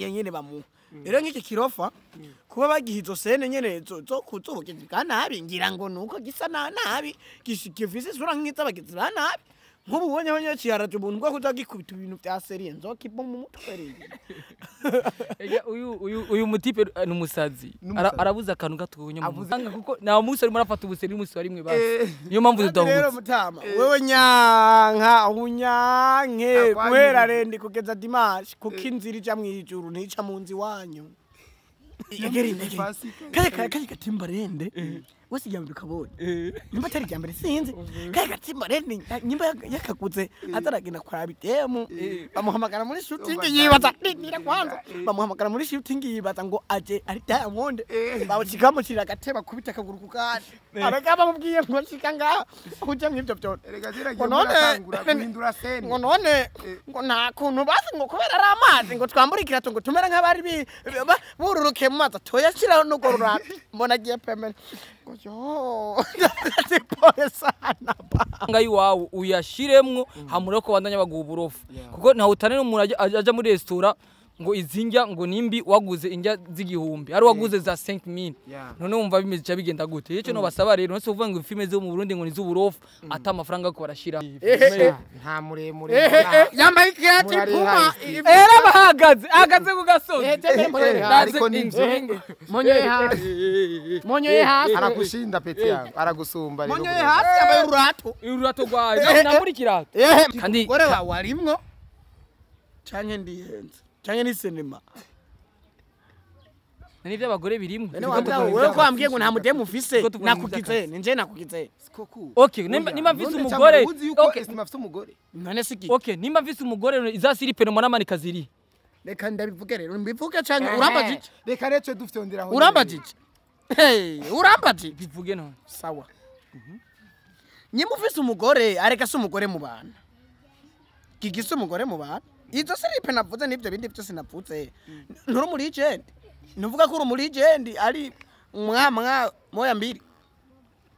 nyene bamu rero nk'iki kirofa kuba bagihizo sene nyene zo kuzobugira nabi ngira ngo nuko gisa nabi gifise isura nk'iz'abagizi ba nabi nk'ubu ubonye aho nyine kiyaraje umuntu bwo kuza gikubita ibintu bya serie nzokipa mu mutwe uyu mutipe n'umusazi arabuza akantu gatuye nyamuzanga kuko nawo musi ari murafata ubuseri musi warimwe basi niyo mpamvu tudahutse rero mutama wewe nyanka unyanke guhera rendi kugeza dimanche kuko inzira ija mwijuru ntica mu nzi wanyu kaya gatimba rende wese yambira kabone nimba atari ryambere sinzi kaya gatimba rende nimba yakaguze ataragenda kwa bitemu bamuhamagara muri shooting yibaza nira kwanza bamuhamagara muri shooting yibaza ngo aje ari Diamond bawucikamo kirira gateba kubita kaguru kukandi abagaba mubwiye ngo shika ngaho kujya mwibyo byo ngo none ngo nta kuntu basi ngo kubera ari amazi ngo twamburikira ngo tumera nk'abari bururuke mu mazi toyashiraho no gorora mbona giye pemene yo pole sana ngayi wawe uyashiremwo hamureko bandanya baguburofu kuko nta utane n'umuntu aja muri restaurant ngo izinjya ngo nimbi waguze injya z'igihumbi ari waguze za 5000 none wumva bimeze bigenda gute ico no basaba rero nose uvuga ngo filme zo mu Burundi ngo ni z'uburofu ata amafaranga ko barashira nta muremure yambaye ikirati puma era bahagaze ku gasozi ariko n'inzenge monyoye hasi aragushinda peti yawe aragusumba rero monyoye hasi yambaye ururato rwaye nambura ikirato kandi gore warimwo canke ndihenze canke ni cinema nani by'abagore birimwe wewe ko ambwiye ngo nta mudemu ufise nakugize nje nakugize okay nimba mvise umugore okay simafise umugore none siki okay nimba mvise umugore izasiripe no mwana kaziri reka ndabivuge rero mbivuge canke urambajije reka rece dufite ondera aho urambajije urambajije bivuge none sawa nyimba ufise umugore areka se umugore mu bana kigise umugore mu bana izo siripe navuze nibyo bindi byose navuze nturi muri agent nuvuga ko uri muri agent ari moya mbiri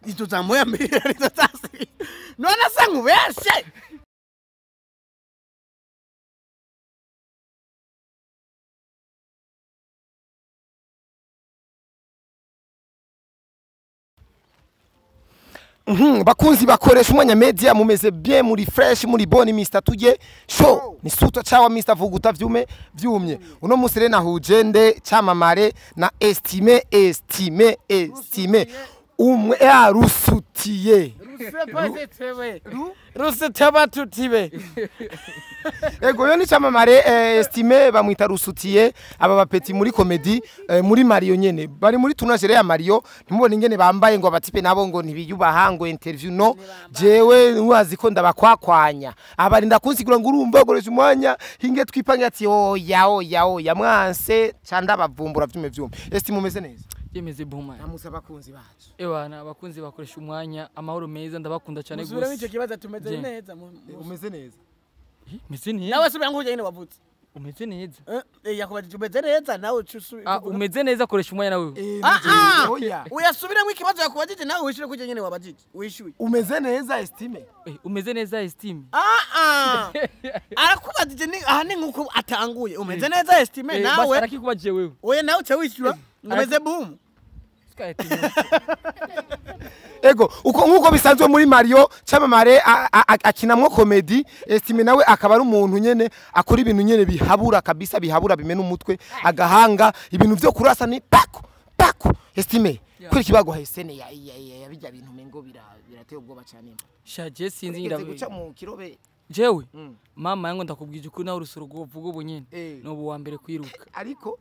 izo za moya mbiri arizo zasi none se nkubeshe bakunzi bakoresha umwanya media mumeze bien muri fresh muri boni Mr tuje show ni suto chawa Mr vuguta vyumye uno musi rena hujende camamare na estime umwe yarusutiye rusutaba tutibe ego yo ni camamare estime bamwita rusutiye aba bapeti muri comedy muri Mario nyene bari muri tournage ya Mario ntimubone ingene bambaye ngo abatipe nabo ngo ntibiyubaha ngo interview no jewe uwazi ko ndabakwakwanya abari ndakunsigura ngo urumva goresha umwanya hinge twipanga ati oya mwanse canda bavumbura vyume estime umeze neza yemeze buma namusa bakunzi bacu ewana abakunzi bakoresha umwanya amahoro meza ndabakunda cyane gose usubira icyo kibazo tumeze neza umeze neza meze neza nawe subira ngo ujye wavutse umeze neza yakubajije umeze neza nawe umeze neza koresha umwanya nawe uyasubiramo ikibazo yakubajije nawe wishire kujye nyene wabajije wishuye umeze neza estime umeze neza estime arakubajije ni aha ni nkuko atanguye umeze neza estime nawe arakikubaje wewe oye nawe cyo wishura umeze boom ego uko nkuko bisanzwe muri Mario camamare akinamwo comedy estime nawe akaba ari umuntu nyene akora ibintu nyene bihabura kabisa bihabura bimena umutwe agahanga ibintu vyo kurasa ni pako estime kuri kibago haisene ya bijya bintu mengo birateye ubwoba cyane shaje sinzi ngira guca mu kirobe jewe mama yango ndakubwije uko nawe urusurugo vuga ubunyene no wa mbere kwiruka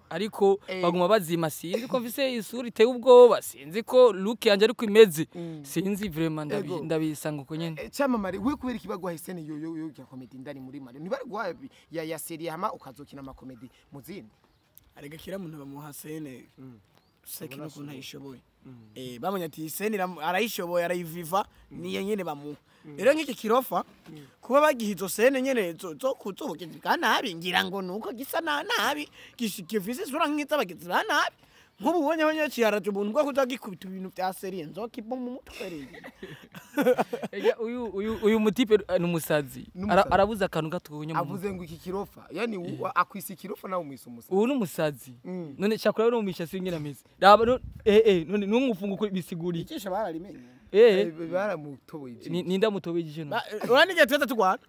ariko baguma bazima sinzi ko mfise isuri iteye ubwoba sinzi ko look yanje ariko imeze sinzi vraiment ndabisanga uko nyene camamare we kubera kibago haisene yo ya comedy ndani muri Mario nibari gwa ya serie hama ukazokina ama comedy muzindi arega kira muntu bamuhasene seki no kunta ishoboye bamenya ati sene arayishoboye arayiviva niye nyene bamu rero nk'iki kirofa kuba bagihizo sene nyene zo kuzobugira nabi ngira ngo nuko gisa nabi gifise isura nk'iz'abagizi ba nabi nk'ubu ubonye aho nyine kiyaraje umuntu bwo kutagikubita ibintu bya serie nzokipa mu mutwe rero. uyu mutipe ni umusazi arabuza akantu gatuye mu avuze ngo iki kirofa yani akwisi ikirofa nawe umwisa umusazi ubu ni umusazi none cyakora no mumisha singena meze raba none n'umufungo ko bisiguri ikisha bararimenye baramutoboye ninda mutobeje no urani gihe twese tugwana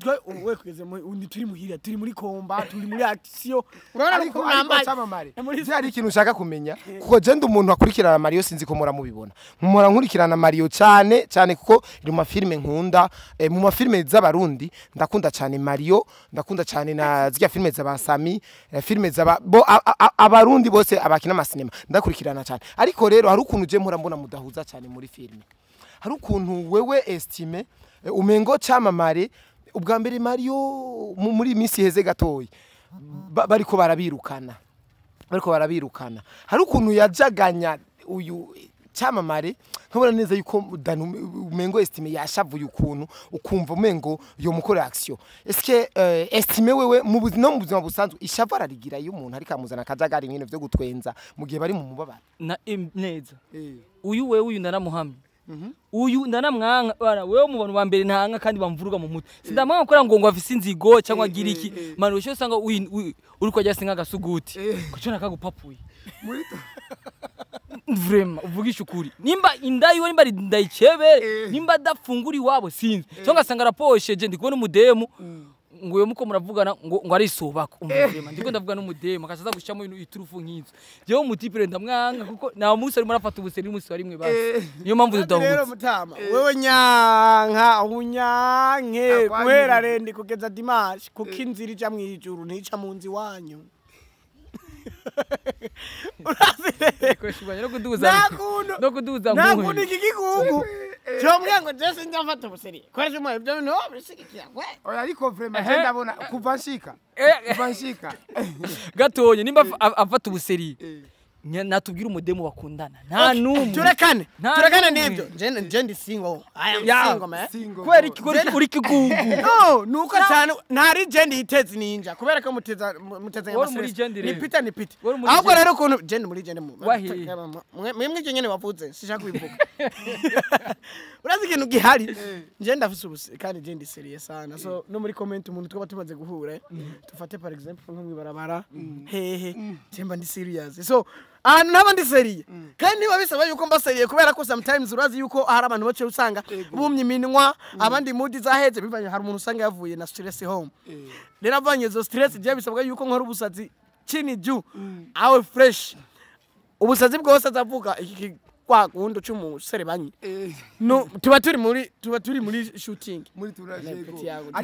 twe we kugeze undi turi muhira turi muri komba turi muri action urabona ko nambaye CAMAMARE byari ikintu ushaka kumenya kuko je ndi umuntu akurikirana Mario sinzi ko mura mubibona mumura nkurikirana Mario cyane kuko iri mu mafilme nkunda mu mafilme z'abarundi ndakunda cyane Mario ndakunda cyane na zya filme z'abasami filme z'aba abarundi bose abakina amasinema ndakurikirana cyane ariko rero hari ukuntu je mpora mbona mudahuza cyane muri filme hari ukuntu wewe estime umengo CAMAMARE ubwa mbere Mario muri misi heze gatoyi bariko barabirukana hari ukuntu yajaganya uyu CAMAMARE nkabona neza yuko umengo estime yashavuye ukuntu ukumva umengo yo mukora action eske estime wewe mu buzima busanzwe ishava rarigira iyo umuntu ari kamuzana kajagari nkene byo gutwenza mu gihe bari mu mubabara na neza uyu ndanamuhamye uyu ndanamwanka bara wewe mu bantu ba mbere ntanga kandi bamvuruga mu mutwe sindamwanka kora ngo afise inzigo cyangwa agira iki manu cyo sanga uri ko ajya singa gasuguti kuco nakagupapuye muri vraiment uvugisha ukuri nimba indayiwe nimba ndayicebere nimba dafunguri wabo sinzi cyo ngasanga raposheje ndi kubona umudemu ngo yo muko muravugana ngo ari sobako umuvema ndiko ndavuga n'umudemo akazaza gushamo ibintu iturufu nk'izo je umutipire ndamwanga kuko na munsi ari murafata ubuseri munsi wari mwe basi niyo mpamvu tudahutse rero mutama wewe nyanka unyanke kwera rendi kugeza dimanche kuko inzira ija mwijuru ntica munzi wanyu no kuduza nakundi kikikugu cyomwengo jese ndafata ubuseri kwaje mwe byo no bisikikira we oya ariko vraiment ndabona kuva nshika gatoye nimba afata ubuseri natubwira umudemo bakundana nta numwe turekane nibyo je ndi single I am single man kwera uri kigugu no nuko cyane ntari je ndi hiteze ninja kubera ko muteza ni pita ahubwo rero kuntu je ndi muri je mwemwe je nyene wavuze sishaka kubivuga urazi ikintu gihari je ndafise ubuse kandi je ndi serious sana so no muri comment umuntu twaba tumaze guhure tufate par exemple nko mwibarabara hehe temba ndi serious so naba ndi seriye kandi niba bisaba yuko mba seriye kubera ko sometimes urazi yuko hari abantu bace usanga bumye iminwa abandi mudi zaheze bivanye hari umuntu usanga yavuye na stress home rero avanye zo stress je bisabwa yuko nkora ubusazi chini juu awe fresh ubusazi bwose azavuga iki kwa gundo cy'umusere banyi no tuba turi muri shooting muri turashego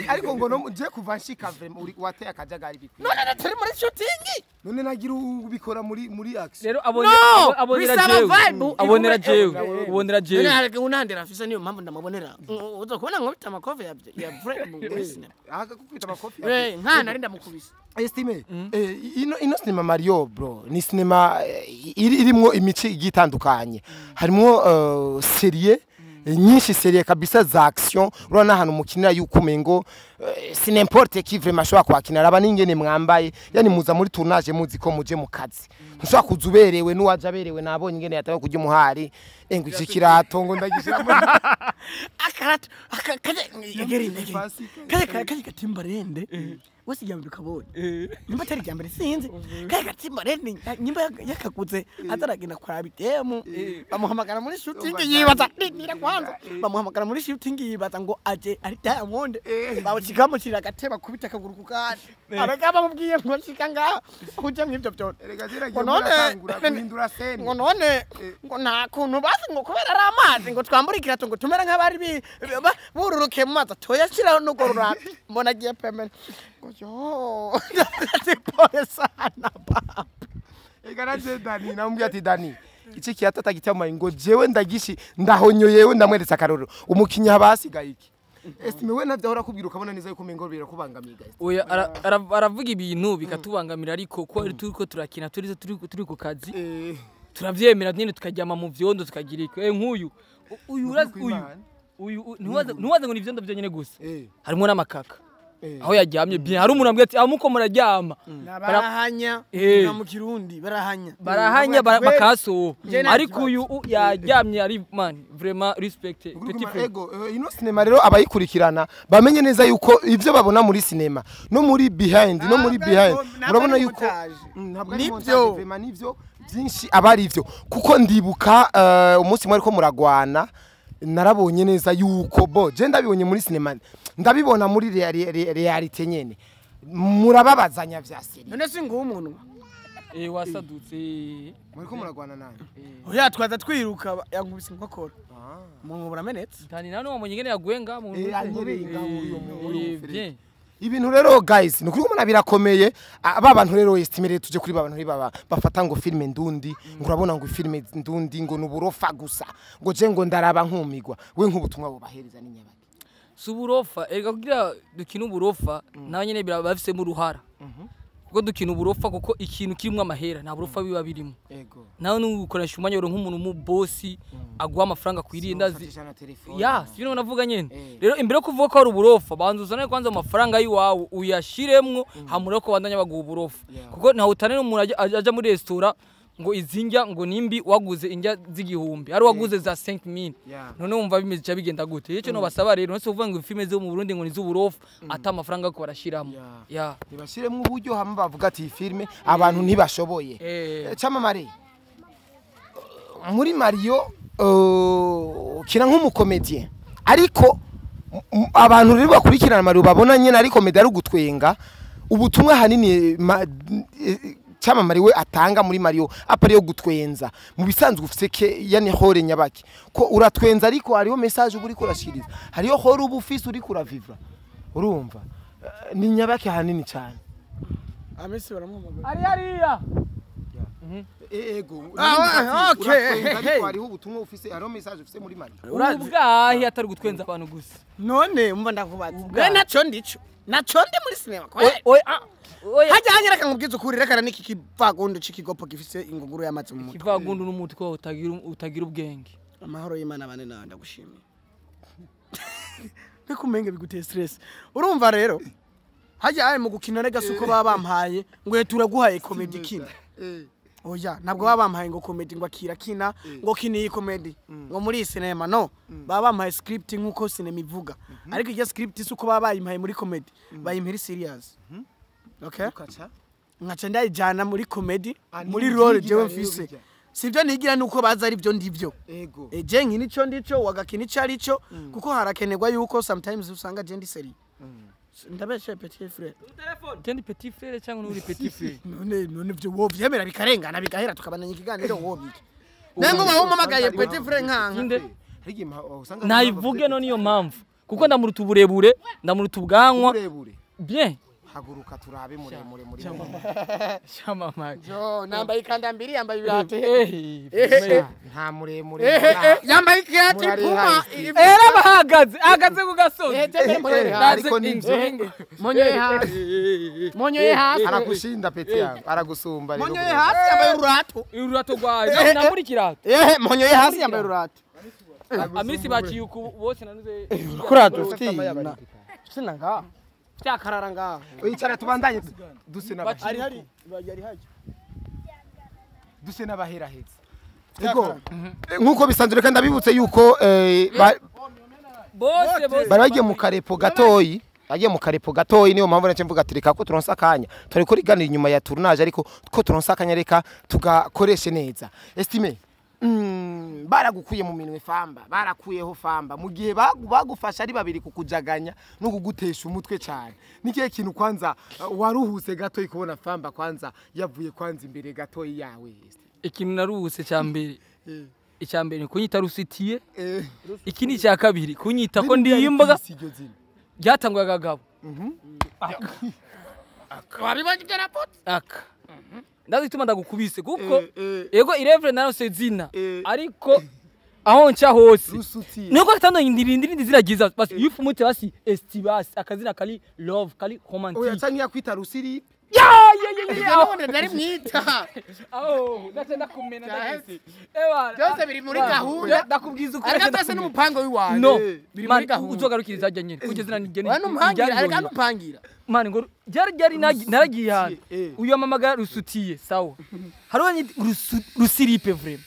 ariko ngo no je kuva nshika uri wateye akajagari bikwi no turi muri shooting none nagira ubikora muri action rero abonera jewe none unandira afisa niyo mpamvu ndamubonera uzokubona ngo bitama cover ya friend aga kukwita amakofi nkana ari ndamukubisa estime ino cinema Mario bro ni cinema irimo imici igitandukanye harimo serie nyinshi serie kabisa za action urana hano mukinira yuko mengo si n'importe qui vraiment shwa kwakina raba ningene mwambaye yani muza muri tournage muzi ko muje mu kazi nshwa kuzuberewe nuwaje aberewe nabonye ingene yatawe kujya umuhari ngo ikirato ngo ndagishira akarato kaje katimbarende wese yambira kabone nimba atari ryambere sinzi kaje katimbarende nimba yakaguze ataragenda kwa bitemu bamuhamagara muri shooting yibaza nira kwanza bamuhamagara muri shooting yibaza ngo aje ari Diamond bawukigamo kira gateba kubita kaguru kukandi aragaba mubwiye ngo shika ngaho kujya mwibyo byo ngo none ngo nta kuntu basi ngo kubera ari amazi ngo twamburikira ngo tumera nk'abari bururuke mu mazi toyashira no gorora mbona giye payment yo ndakatipore sana baba egaraje Dani namubwiye ati Dani iki kiyatata gicyamaye ngo jewe ndagishi ndahonyoyewe ndamweretse akaroro umukinya habasigaye iki estime we navyo hora kubwira ukabona neza yuko mengo birakubangamiye guys oya aravuga ibintu bikatubangamira ariko ko turiko turakina turi ku kazi turavyemera nyene tukajyama mu vyondo tukagira iki nk'uyu ntuwaze ngo ni vyondo byo nyene gusa harimo n'amakaka aho yaryamye bien hari umuntu ambwiye ati amuko muraryama barahanya mu Kirundi barahanya bakaso ariko uyu yaryamye ari man vraiment respect petit frère. Ego ino cinema rero abayikurikirana bamenye neza yuko ivyo babona muri cinema no muri behind murabona yuko nivyo byinshi abari ivyo kuko ndibuka umunsi mwari ko muragwana narabonye neza yuko bo je ndabibonye muri cinema ndabibona muri realite nyene murababazanya vya cinema none singuha umuntu wasadutse muri ko muragwana nawe oya twaza twiruka yankubise inkokora mu buramenetse tani nano wamonye ngene yagwenga mu bien ibintu rero guys nukuri ko birakomeye aba bantu rero estimere tuje kuri babantu baba bafata ngo filme ndundi ngo urabona ngo filme ndundi ngo nuburofa gusa ngo je ngo ndaraba nkumigwa we nk'ubutumwa bo bahereza n'inyabaki suburofa ega kugira dukina uburofa nawe nyene bafise mu ruhara kuko dukina uburofa kuko ikintu kirimwe amahera nta burofa biba birimo nawe nukoresha umwanya nk'umuntu mu boss agwa amafaranga kwiriye ndazi ya sino navuga nyene rero imbere kuvuga ko ari uburofa banzuzana kwanza amafaranga yiwawe uyashiremwo hamure ko bandanya baguha uburofa kuko nta utane n'umuntu aja muri restaurant ngo izinjya ngo nimbi waguze injya z'igihumbi ari waguze za 5000 none wumva bimeze cya bigenda gute yeco no basaba rero nose uvuga ngo filme zo mu Burundi ngo nizuburofa ata amafaranga ko barashiramo nibashiremwe uburyo hamwe bavuga ati filme abantu ntibashoboye camamare muri Mario kira nk'umukomedie ariko abantu rero bakurikirana Mario babona nyene ari komedi ari gutwenga ubutumwa hanini Camamare we atanga muri Mario apari yo gutwenza mu bisanzwe ufiseke yani hore nyabaki ko uratwenza ariko hariho message uri kurashiriza hariho hore ubufisi uri kuravivra urumva ni nyabaki hanini cyane amese baramuhamagara ari hariya ego okay hariho ubutumwa ufise hariho message ufise muri Mario ubwahi atari gutwenza abantu gusa none umva ndakubaza naco ndico muri cinema hajya hanyira kangubwiza ukuri rekana niki kivagundu cikigopo gifise ingunguru y'amazi mu mutwe kivagundu n'umutwe utagira ubwenge amahoro y'Imana bane nanda gushimiye bikumenge biguteye stress urumva rero hajya aye mu gukina rega suko baba bampaye ngo turaguhaye comedy kina oya nabwo baba bampaye ngo comedy ngo akira kina ngo kini comedy ngo muri cinema no baba bampaye script nkuko cinema ivuga ariko iyo script suko baba bayimpaye muri comedy bayimpiri serious okay ngaca ndayijana muri comedy muri role jewe mfise sivyo nigira nuko baza ari byo ndivyo je nkini nico ndico wagakini carico kuko harakenerwa yuko sometimes usanga je ndi seri ndabeshe petit frère Kendi petit frère cyangwa uri petit frère none byo wo vyemera bikarengana bigahera tukabananya ikiganiro wo biki nengo bahumamagaye petit frère nkanka nayivuge no niyo mpamvu kuko ndamuruta uburebure ndamuruta ubwanwa bien haguruka turabe muremure muri Camamare jo nambaye ikanda mbiri yambaye ibirate nta muremure yambaye ikirate puma era bahagaze ku gasozi ariko ninzo monyoye hasi arakushinda peti yangu aragusumba rero monyoye hasi yambaye ururato rwaye namuri kirato monyoye hasi yambaye ururato amisi baciye uku bose nanuze kurato sina nga cyakarara ngaho wicara tubandanye duse n'abahari duse n'abaherahetse ego nkuko bisanzwe kandi abibutse yuko bose baragiye mu karepo gatoyi agiye mu karepo gatoyi niyo mpamvu nace mvuga tureka ko turonsa akanya turi kuri ganira inyuma ya tournage ariko ko turonsa akanya reka tugakoreshe neza estime baragukuye mu minwe famba barakuyeho famba mu gihe bagufasha ari babiri kukujaganya no kugutesha umutwe cyane nikiye kintu kwanza waruhuse gato ikubona famba kwanza yavuye kwanza imbere gato yawe ikintu naruhuse cyambere icyambere kunyita rusitiye ikindi cya kabiri kunyita ko ndiyimbaga byatangwa gagabo wabibonye byarapote aka ndazituma ndagukubise kuko yego irevre narose zina ariko aho nca hose nuko katando indindi ziragiza basi yufu muti basi estibas akazina kali love kali romantic oya cyangwa yakwita rusiri kandi abone ndari mwita aho ndacenda kumena ndagisi ewa byose biri muri gahunda ndakubwiza ukuri ariko byose n'umupango w'iwanjye no biri muri gahunda uzogarukiriza ajya nyine kugeza nanigene wana umpangira ariko nupangira mani ngo ryari naragiye hano uyu amamaga rusutiye sawa hariho rusiripe vraiment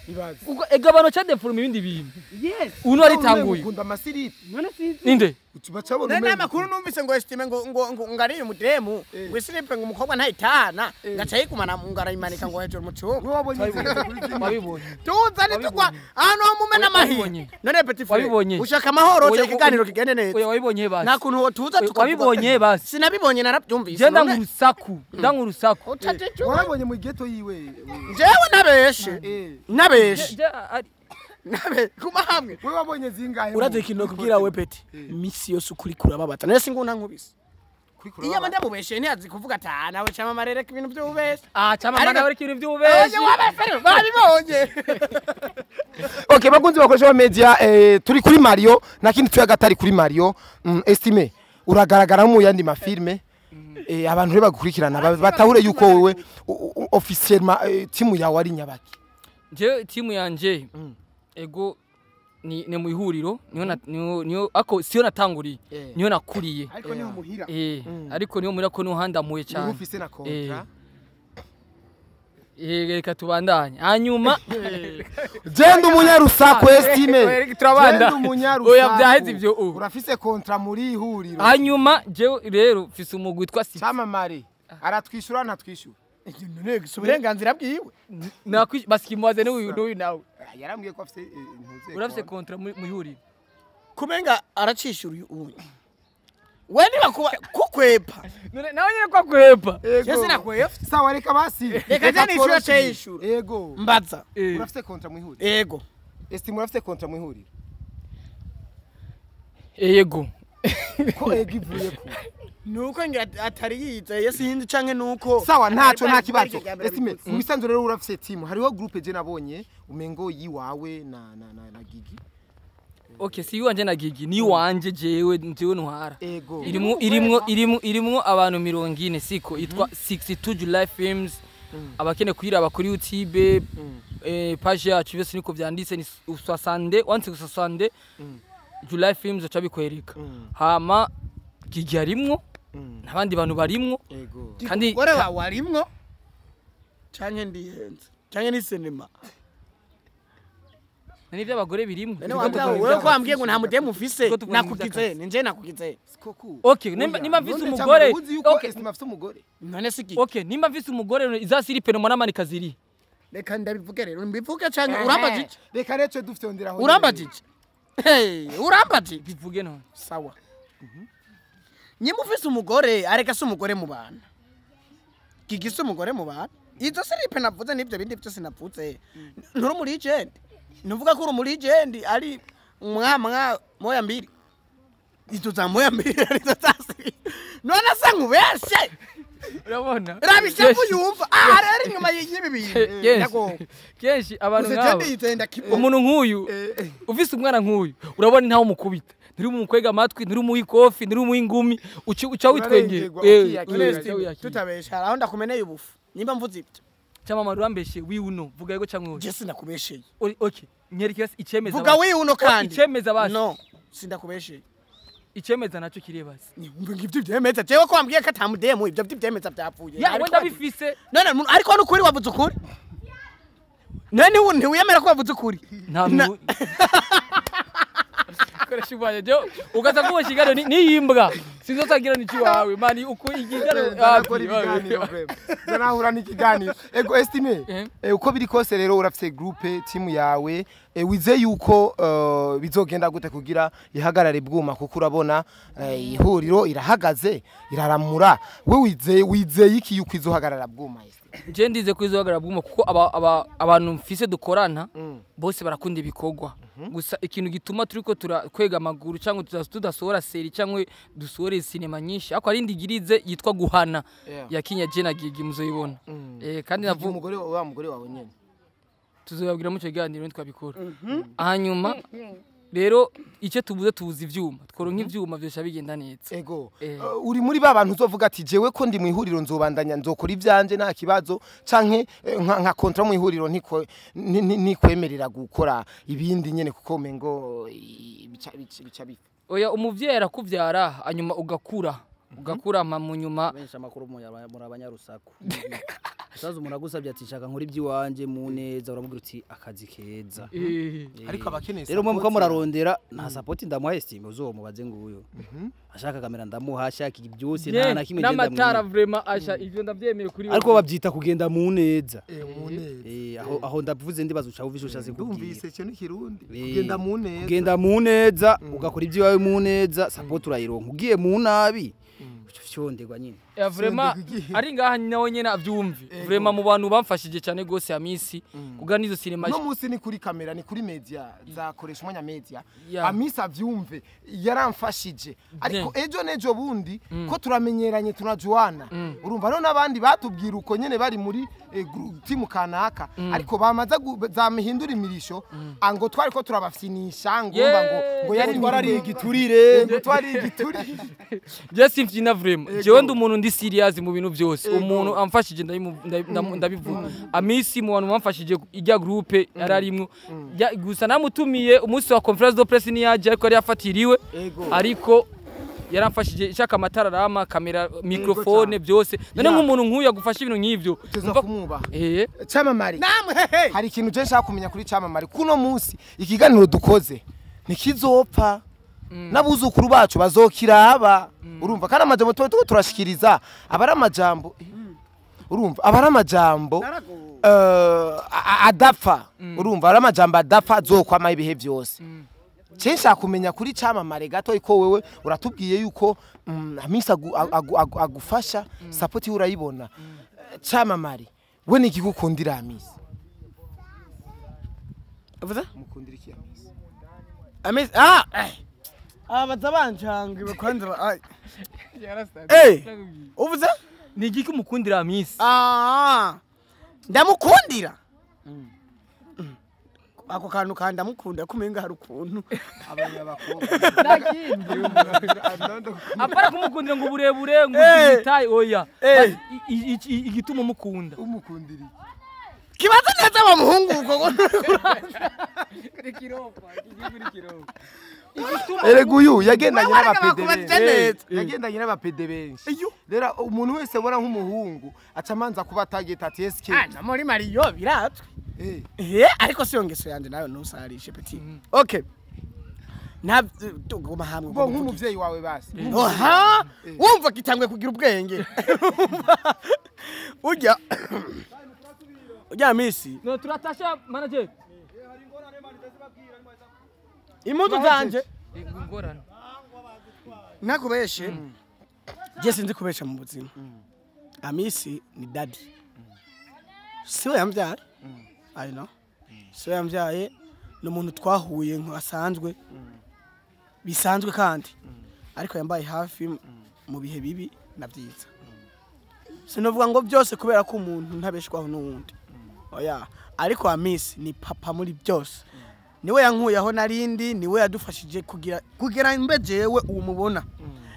ibaze ubwo egabano cha deforme ibindi bintu yes uno ari tanguye ukunda amasiripe none si ninde bacabona none amakuru numvise ngo estime ngo ngari umudemu ngo siripe ngo umukobwa ntayitana ngaca yikumana mu ngarayimanika ngo hejuru mu cyumba wabonye wabibonye tuza nitugwa hano mumena mahi none petit frère ushaka amahoro cyo kiganiro kigende neza oya wabibonye basi nta kuntu tuza wabibonye basi sinabibonye narabyumvise je ndangurusaku wabonye mu ghetto yiwe jewe nabeshe nabeshe nabe kuma hamwe we wabonye zingahe uraze kino kugira we peti misi yose ukuri kurababata nese nguna nkubise iyo abandi mubeshe ntiyazi kuvuga ata nawe CAMAMARE reka ibintu by'ubeshe CAMAMARE nawe reka ibintu by'ubeshe babibonye okay bakunzi bakoresha media turi kuri Mario nakindi tuyagatari kuri Mario estime uragaragara mu yandi mafilme abantu reba gukurikirana batahure yuko wewe officiellement timu yawe ari nyabaki je timu yanje ego ni mu ihuriro niyo ako siyo natanguriye niyo nakuriye ariko niho muhira ariko niyo muri ko nuhandamuye cyane ufise na kontra reka tubandanye hanyuma genda umunyarusaku estime turabanda oya byaheze ibyo urafise kontra muri ihuriro hanyuma je rero fise umugwi witwa CAMAMARE aratwishura natwishura none uburenganzira bwiwe baskimubaze n'uyu nawe yarambwiye ko afite intuze urafise kontra mu ihuriro kumenga aracishura uyu we niba kukwepa none nawe nyine ko kwepa yese nakwepa sawa reka basi reka jani ishura cyishura yego mbaza urafise kontra mu ihuriro yego estime urafise kontra mu ihuriro yego ko ego ivuye ko nuko ngira atari yizeye sinzi canke nuko sawa ntaco nta kibazo estime mu bisanzwe rero urafise timu hariho groupe je nabonye umengo yiwawe na Gigi okay si wanje na Gigi ni wanje jewe ntwara ego irimwo abantu 40 siko itwa 62 July Films abakene kwiraba kuri YouTube page yacu byose niko vyanditse ni 60 July Films acabikwereka hama Gigi arimwo nabandi bantu barimwo kandi gore warimwo canke ndihenze canke ni cinema nani by'abagore birimwo wewe ko ambwiye ngo nta mudemu ufise nakugize nje nakugize okay nimba mfise umugore okay estime afise umugore none siki okay nimba mfise umugore izasiripe no mwana manikaziri reka ndabivuge rero mbivuge canke urambajije reka recho dufite ndiraho urambajije urambajije bivuge no sawa nyimba ufise umugore areka se umugore mu bana Gigi se umugore mu bana izo siripe navuze nibyo bindi byose navuze nturi muri legend nuvuga ko uri muri legend ari moya mbiri izo za moya mbiri arizo zasi none se nkubeshe urabona rabisha kuyumva rero inyuma y'ibi bintu kenshi abantu ngabo umuntu nk'uyu ufise umwana nk'uyu urabona ntaho mukubita ntiri umukwega amatwi ntiri umuha ikofi ntiri umuha ingumi uca witwengeye tutabesha aho ndakumeneye ubufu nimba mvuze ibyo CAMAMARE urambeshe wiuno vuga yego cyangwa wowe Jesse nakubesheye okay nyereka icemeza vuga wiuno kandi icemeza basi no sindakubesheye icemeza naco kirebaza umva ngivyo byemeza jewe ko wambwiye ko atamudemu ibyo byemeza byapfuye ya wenda bifise none ariko n'ukuri wavuze ukuri none ntiwiyemera ko wavuze ukuri nta koresha ubanye jo ugaza kubo kigaro ni yimbwa sinzotagira niki wawe mani uko igigaro zanahura n'ikiganiro ego estime uko biri kose rero urafise groupe timu yawe wize yuko bizogenda gute kugira ihagarare bwuma kuko urabona ihuriro irahagaze iraramura we wize iki yuko izohagarara bwuma je ndize kwizohagarara bwuma kuko abantu mfise dukorana bose barakunda ibikorwa gusa ikintu gituma turiko turakwega amaguru cyangwa tudasohora seri cyangwa dusohore sinema nyinshi ako ari ndigirize yitwa guhana ya Kinya je na Gigi muzoyibona kandi navuga umugore wawe nyene tuzoyabwira mu cyo ganiro twabikora hanyuma rero icyo tubuze ivyuma tworonka ivyuma byose bigenda neza ego uri muri babantu uzovuga ati jewe ko ndi mu ihuriro nzobandanya nzokora ivyanje nta kibazo canke nka kontra mu ihuriro nikwemerera gukora ibindi nyene kuko mengo bica bifa oya umuvyeyi arakuvyara hanyuma ugakura mu nyuma benshi amakuru muri abanyarusaku sazo umuntu agusabye ati shaka nkora iby'iwanje mu neza uramubwira uti akazi keza ariko abakeneye rero mwe murarondera nta support ndamuha estime uzomubaze nguyo ashaka kamera ndamuha ashaka byose nta na kimwe genda n'amatara vraiment asha ivyo ndavyemeye kuri ariko babyita kugenda mu neza aho ndavuze ndibaza uca uvisha ushaze kubwira ndumvise cyo n'ikirundi kugenda mu neza ugakora iby'iwawe mu neza support urayironka ugiye mu nabi cyondegwa nyine vraiment ari ngaha nawe nyene avyumve vraiment mu bantu bamfashije cyane gose Amisi kuga nizo cinema no musi ni kuri kamera ni kuri media zakoresha umwanya media Amisi avyumve yaramfashije ariko ejo nejo bundi ko turamenyeranye tunajuana urumva no nabandi batubwira uko nyene bari muri team kanaka ariko bamaza zamihindura imirisho ango twari ko turabafyinisha ngomba ngo yari twarari igiturire ngo twari igiturire just imfina vraiment jewe ndi umuntu ndi serious mu bintu byose umuntu amfashije ndabivuga Amisi mu bantu bamfashije ijya groupe yararimwe gusa namutumiye umunsi wa conference de presse ni yaje ariko yari yafatiriwe ariko yaramfashije ishaka amatara rama kamera microphone byose none nk'umuntu nk'uyu agufasha ibintu nk'ivyo umva kumwuba Camamare hari ikintu je nshaka kumenya kuri Camamare kuno munsi ikiganiro dukoze nikizopfa nabuzukuru bacu bazokiraba urumva kana amajambo turashikiriza abari amajambo urumva abari amajambo adapfa urumva abari amajambo adapfa zokwama ibihe byose Censha kumenya kuri Camamare gato iko wewe uratubwiye yuko Amisi agufasha support urayibona Camamare we ni kigukundira Amisi avuza mukundira iki Amisi bazabanjanga bakwanza uvuze ni igiki umukundira Amisi ndamukundira ako kantu kandamukunda kumenga hari ukuntu abanyabakobwa apara kumukundira ngo burebure ngo bitaye oya igituma umukunda umukundira kibaza neza wa muhungu uko Ereguyu yagendanye n'abapede benshi rero umuntu wese bora nk'umuhungu acamanza kuba atageta ati SK muri Mario biratwe ariko siyo ngeso yanje nayo ntusarishe petit okay tugoma hamwe ngo nk'umuvyeyi wawe basi wumva kitangwe kugira ubwenge ujya Amisi no turatasha manager imudu zanje ingorane nakubeshe je sinzi kubesha mu buzima Amisi ni daddy siwe yambyara I know siwe yamvyaye no muntu twahuye nkasanzwe bisanzwe kandi ariko yambaye hafi mu bihe bibi nabyiza sinovuga ngo byose kubera ko umuntu ntabeshwaho n'uwundi oya ariko Amisi ni papa muri byose niwe yankuyeho narindi niwe yadufashije kugira imbejewe uwo mubona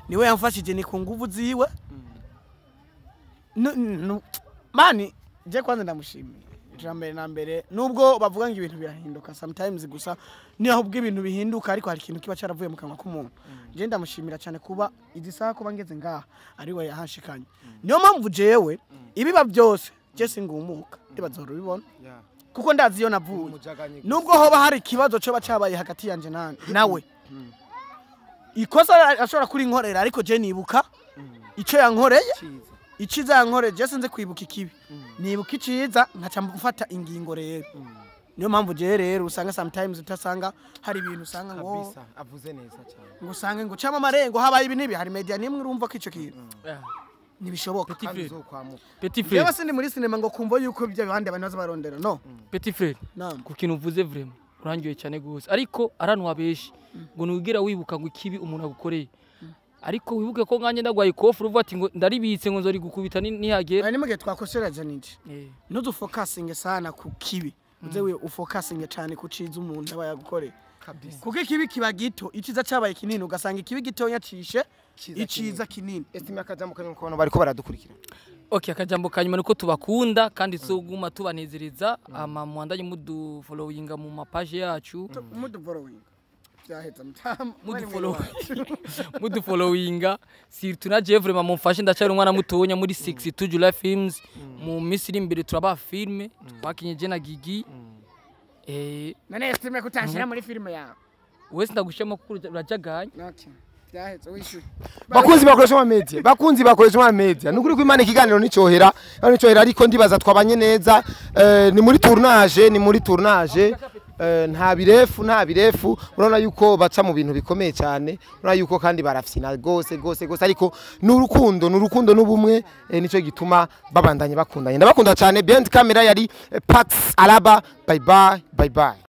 niwe yamfashije ni ku nguvu ziwe mani je kwanza ndamushimiye ijambo na mbere nubwo bavuga ngo ibintu birahinduka sometimes gusa niyo ahubwo ibintu bihinduka ariko hari ikintu kiba cyaravuye mu kanwa k'umuntu je ndamushimira cyane kuba igisaha kuba ngeze ngaha ari we yahashikanye niyo mpamvu jewe ibiba byose je singumuka ndibazora ubibona kuko ndazi yo navuye nubwo hoba hari ikibazo cyo bacabaye hagati yanje nawe ikosa ashobora kuri nkorera ariko je nibuka ico yankoreye iciza yankoreye je sinze kwibuka ikibi nibuka iciza nkaca mfata ingingo rero niyo mpamvu je rero usanga sometimes utasanga hari ibintu usanga ngo avuze neza cyane ngo usange ngo Camamare ngo habaye ibintu hari media nimwe urumva ko ico kintu nibishoboka Petit frère yewe sindi muri sinema ngo kumva yuko ibyo bihande abantu bazabarondera no Petit frère ku kintu uvuze vraiment urangiye cyane gose ariko aranwa beshi ngo nugira wibuka ngo ikibi umuntu agukoreye ariko wibuke ko nganye ndagwaye kofu uvuga ati ngo ndaribitse ngo nzori gukubita nihagera ari mugihe twakoseraje nindi nudu focusing sana ku kibi uze we ufocusing cyane ku ciza umuntu aba yagukoreye kuko ikibi kiba gito iciza cabaye kinini ugasanga ikibi gitonya cishe iciza kinini. Estime akajambo kanyu kubona bariko baradukurikira. Okay, akajambo kanyuma nuko tubakunda kandi tuzoguma tubanezereza mwandanye mudu followinga mu mapage yacu Mudu following byaheza mutama mudu followinga surtout na je vraiment mumfashe ndacari umwana mutonya muri 62 July Films mu misiri imbere turaba filme twakinye je na Gigi nane Estime kutashira muri filme yawe wese ndagushema kuri urajaganye. okay byaheza wishyure Bakunzi bakoresha ma media nukuri ko Imana ikiganiro nicohera ariko ndibaza twabanye neza ni muri tournage nta birefu urabona yuko baca mu bintu bikomeye cyane urabona yuko kandi barafyina gose ariko n'urukundo n'ubumwe nico gituma babandanye bakundanye ndabakunda cyane behind camera yari Pax Alaba bye bye